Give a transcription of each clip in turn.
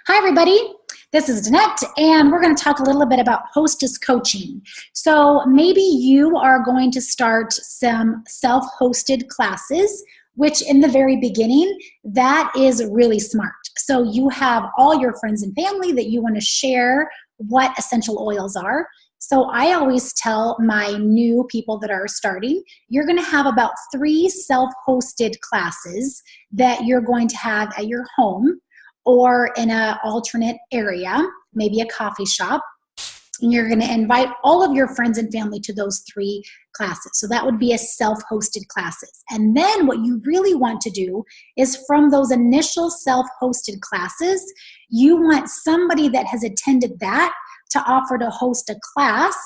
Hi, everybody. This is Danette, and we're going to talk a little bit about Hostess coaching. So maybe you are going to start some self-hosted classes, which in the very beginning, that is really smart. So you have all your friends and family that you want to share what essential oils are. So I always tell my new people that are starting, you're going to have about 3 self-hosted classes that you're going to have at your home or in an alternate area, maybe a coffee shop, and you're going to invite all of your friends and family to those 3 classes. So that would be a self-hosted classes. And then what you really want to do is from those initial self-hosted classes, you want somebody that has attended that to offer to host a class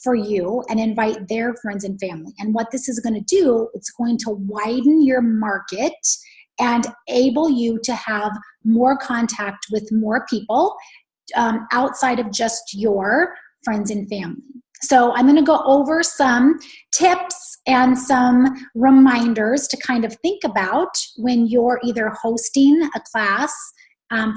for you and invite their friends and family. And what this is going to do, it's going to widen your market and able you to have more contact with more people outside of just your friends and family. So I'm going to go over some tips and some reminders to kind of think about when you're either hosting a class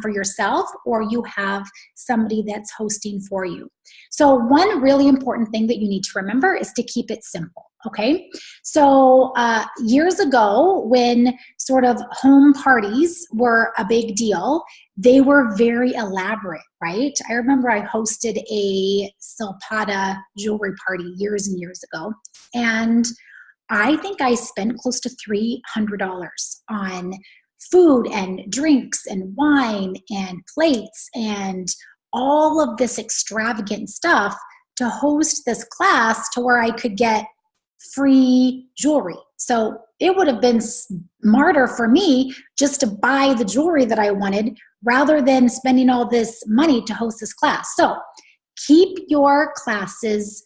for yourself or you have somebody that's hosting for you. So one really important thing that you need to remember is to keep it simple. Okay, so years ago when sort of home parties were a big deal, they were very elaborate, right? I remember I hosted a Silpada jewelry party years and years ago, and I think I spent close to $300 on food and drinks and wine and plates and all of this extravagant stuff to host this class to where I could get free jewelry. So it would have been smarter for me just to buy the jewelry that I wanted rather than spending all this money to host this class. So keep your classes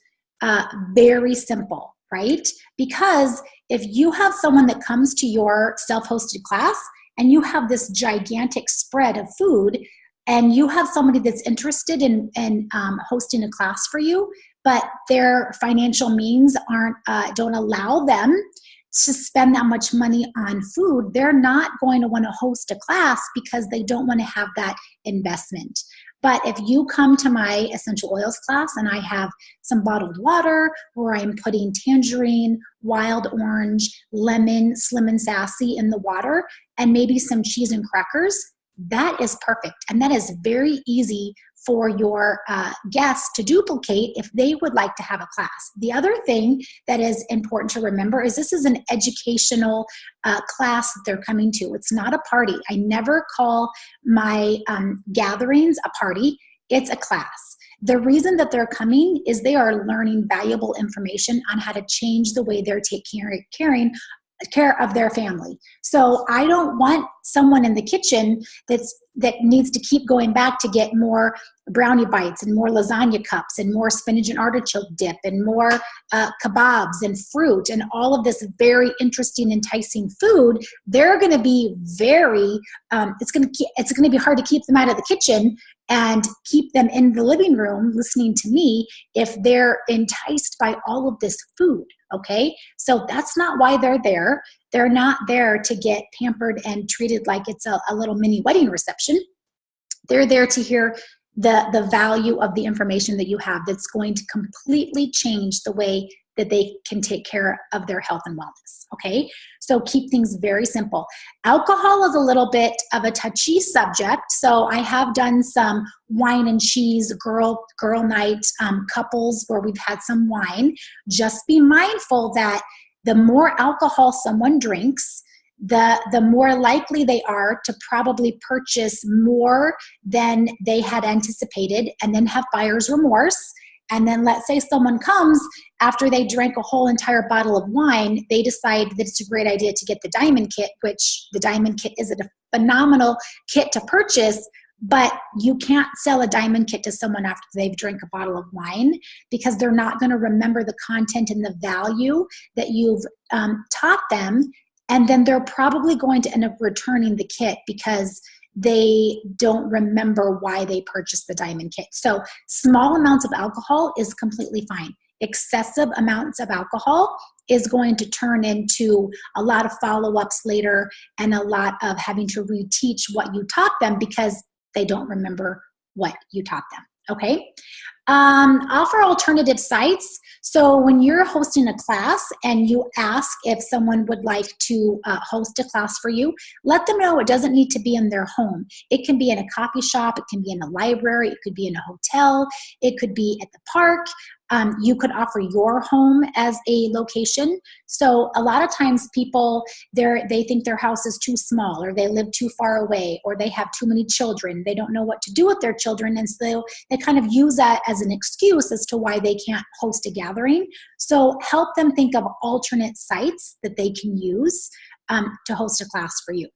very simple, right? Because if you have someone that comes to your self-hosted class and you have this gigantic spread of food and you have somebody that's interested in hosting a class for you, but their financial means don't allow them to spend that much money on food, they're not going to want to host a class because they don't want to have that investment. But if you come to my essential oils class and I have some bottled water where I'm putting tangerine, wild orange, lemon, slim and sassy in the water, and maybe some cheese and crackers, that is perfect. And that is very easy for your guests to duplicate if they would like to have a class. The other thing that is important to remember is this is an educational class that they're coming to. It's not a party. I never call my gatherings a party. It's a class. The reason that they're coming is they are learning valuable information on how to change the way they're taking care of their family. So I don't want someone in the kitchen that needs to keep going back to get more brownie bites and more lasagna cups and more spinach and artichoke dip and more kebabs and fruit and all of this very interesting, enticing food. They're going to be very, it's going to be hard to keep them out of the kitchen and keep them in the living room listening to me if they're enticed by all of this food. Okay, so that's not why they're there. They're not there to get pampered and treated like it's a little mini wedding reception. They're there to hear the value of the information that you have that's going to completely change the way that they can take care of their health and wellness, okay? So keep things very simple. Alcohol is a little bit of a touchy subject, so I have done some wine and cheese girl night couples where we've had some wine. Just be mindful that the more alcohol someone drinks, the more likely they are to probably purchase more than they had anticipated and then have buyer's remorse. And then let's say someone comes after they drank a whole entire bottle of wine, they decide that it's a great idea to get the diamond kit, which the diamond kit is a phenomenal kit to purchase, but you can't sell a diamond kit to someone after they've drank a bottle of wine because they're not going to remember the content and the value that you've taught them. And then they're probably going to end up returning the kit because they don't remember why they purchased the diamond kit. So small amounts of alcohol is completely fine. Excessive amounts of alcohol is going to turn into a lot of follow-ups later and a lot of having to reteach what you taught them because they don't remember what you taught them. Okay. Offer alternative sites. So when you're hosting a class and you ask if someone would like to host a class for you, let them know it doesn't need to be in their home. It can be in a coffee shop, it can be in a library, it could be in a hotel, it could be at the park. You could offer your home as a location. So a lot of times people, they think their house is too small, or they live too far away, or they have too many children. They don't know what to do with their children, and so they kind of use that as an excuse as to why they can't host a gathering. So help them think of alternate sites that they can use to host a class for you.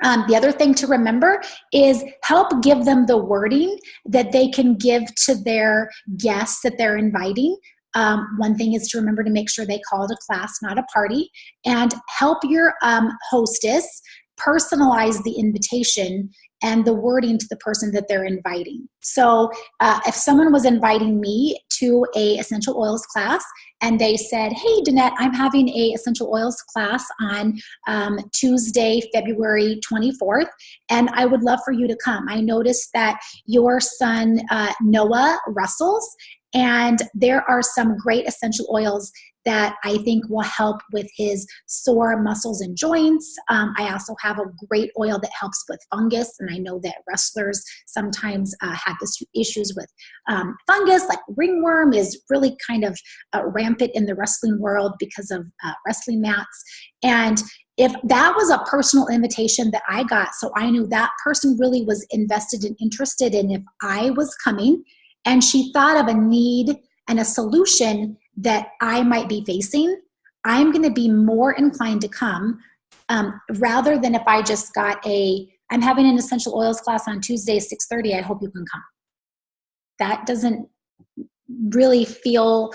The other thing to remember is help give them the wording that they can give to their guests that they're inviting. One thing is to remember to make sure they call it a class, not a party, and help your hostess personalize the invitation and the wording to the person that they're inviting. So if someone was inviting me to a essential oils class and they said, hey, Danette, I'm having a essential oils class on Tuesday, February 24th, and I would love for you to come. I noticed that your son, Noah, wrestles, and there are some great essential oils that I think will help with his sore muscles and joints. I also have a great oil that helps with fungus, and I know that wrestlers sometimes have issues with fungus, like ringworm is really kind of rampant in the wrestling world because of wrestling mats. And if that was a personal invitation that I got, so I knew that person really was invested and interested in if I was coming, and she thought of a need and a solution that I might be facing, I'm going to be more inclined to come rather than if I just got I'm having an essential oils class on Tuesday, 6:30, I hope you can come. That doesn't really feel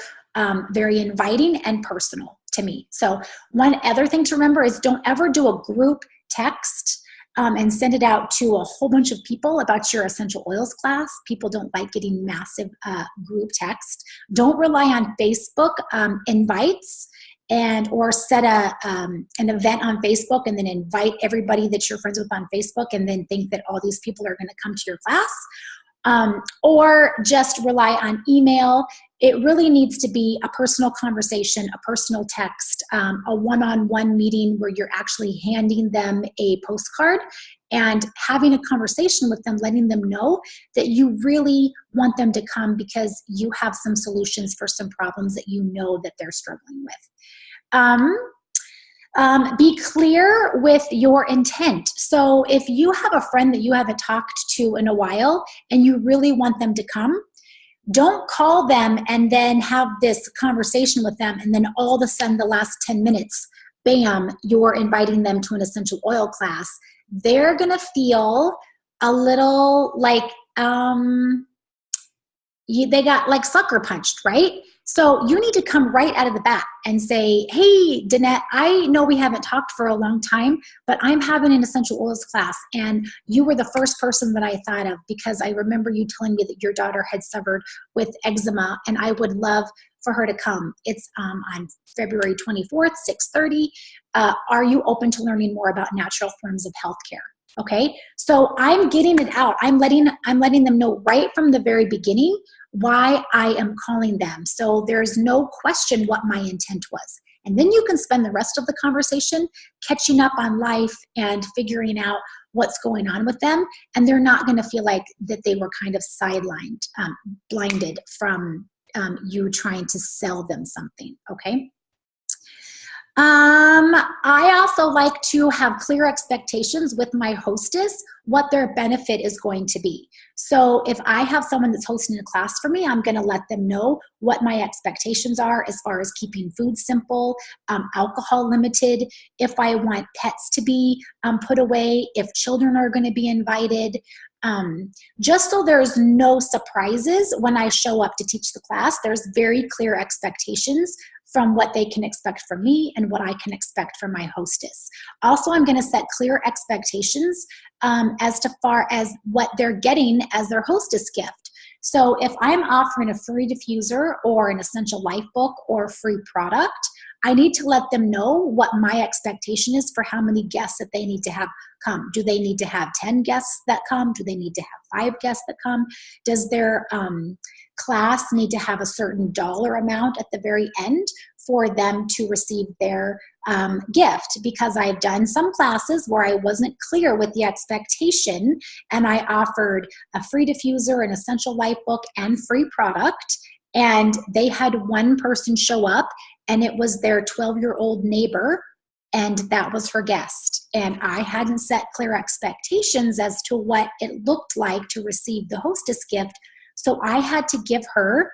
very inviting and personal to me. So one other thing to remember is don't ever do a group text and send it out to a whole bunch of people about your essential oils class. People don't like getting massive group text. Don't rely on Facebook invites or set an event on Facebook and then invite everybody that you're friends with on Facebook and then think that all these people are going to come to your class. Or just rely on email. It really needs to be a personal conversation, a personal text, a one-on-one meeting where you're actually handing them a postcard and having a conversation with them, letting them know that you really want them to come because you have some solutions for some problems that you know that they're struggling with. Be clear with your intent. So if you have a friend that you haven't talked to in a while and you really want them to come, don't call them and then have this conversation with them and then all of a sudden the last 10 minutes, bam, you're inviting them to an essential oil class. They're going to feel a little like they got like sucker punched, right? So you need to come right out of the bat and say, hey, Danette, I know we haven't talked for a long time, but I'm having an essential oils class. And you were the first person that I thought of because I remember you telling me that your daughter had suffered with eczema and I would love for her to come. It's on February 24th, 6:30. Are you open to learning more about natural forms of healthcare? Okay, so I'm getting it out. I'm letting them know right from the very beginning why I am calling them. So there's no question what my intent was. And then you can spend the rest of the conversation catching up on life and figuring out what's going on with them. And they're not going to feel like that they were kind of sidelined, blinded from you trying to sell them something, okay? I also like to have clear expectations with my hostess, what their benefit is going to be. So if I have someone that's hosting a class for me, I'm going to let them know what my expectations are as far as keeping food simple, alcohol limited, if I want pets to be put away, if children are going to be invited, just so there's no surprises when I show up to teach the class. There's very clear expectations from what they can expect from me and what I can expect from my hostess. Also, I'm going to set clear expectations as far as what they're getting as their hostess gift. So if I'm offering a free diffuser or an essential life book or a free product, I need to let them know what my expectation is for how many guests that they need to have come. Do they need to have 10 guests that come? Do they need to have 5 guests that come? Does their class need to have a certain dollar amount at the very end for them to receive their gift? Because I've done some classes where I wasn't clear with the expectation, and I offered a free diffuser, an essential life book, and free product, and they had one person show up, and it was their 12-year-old neighbor, and that was her guest. And I hadn't set clear expectations as to what it looked like to receive the hostess gift. So I had to give her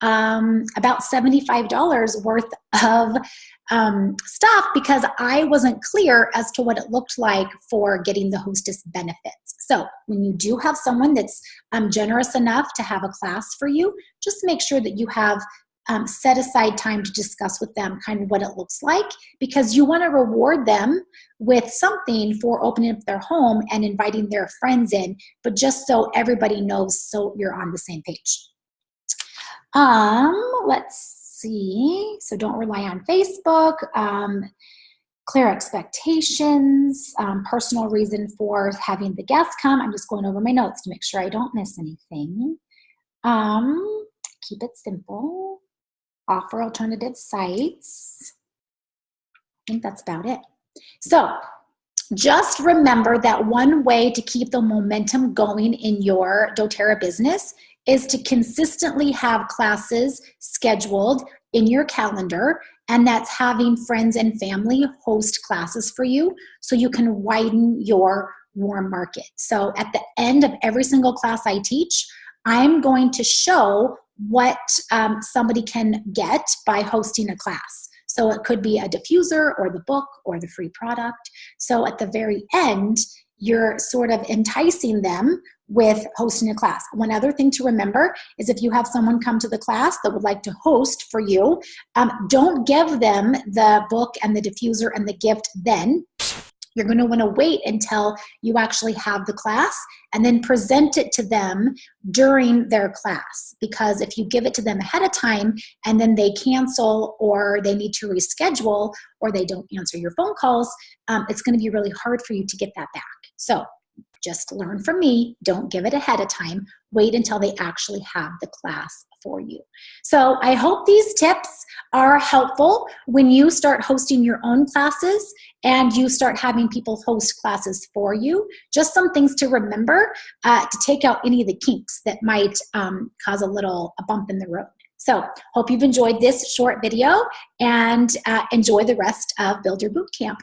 about $75 worth of stuff because I wasn't clear as to what it looked like for getting the hostess benefits. So when you do have someone that's generous enough to have a class for you, just make sure that you have set aside time to discuss with them kind of what it looks like, because you want to reward them with something for opening up their home and inviting their friends in, but just so everybody knows, so you're on the same page. Let's see. So don't rely on Facebook. Clear expectations, personal reason for having the guests come. I'm just going over my notes to make sure I don't miss anything. Keep it simple. Offer alternative sites. I think that's about it. So just remember that one way to keep the momentum going in your doTERRA business is to consistently have classes scheduled in your calendar, and that's having friends and family host classes for you so you can widen your warm market. So at the end of every single class I teach, I'm going to show what somebody can get by hosting a class. So it could be a diffuser or the book or the free product. So at the very end, you're sort of enticing them with hosting a class. One other thing to remember is if you have someone come to the class that would like to host for you, don't give them the book and the diffuser and the gift then. You're going to want to wait until you actually have the class and then present it to them during their class. Because if you give it to them ahead of time and then they cancel or they need to reschedule or they don't answer your phone calls, it's going to be really hard for you to get that back. So just learn from me. Don't give it ahead of time. Wait until they actually have the class for you. So I hope these tips are helpful when you start hosting your own classes and you start having people host classes for you. Just some things to remember to take out any of the kinks that might cause a bump in the road. So hope you've enjoyed this short video and enjoy the rest of Build Your Bootcamp.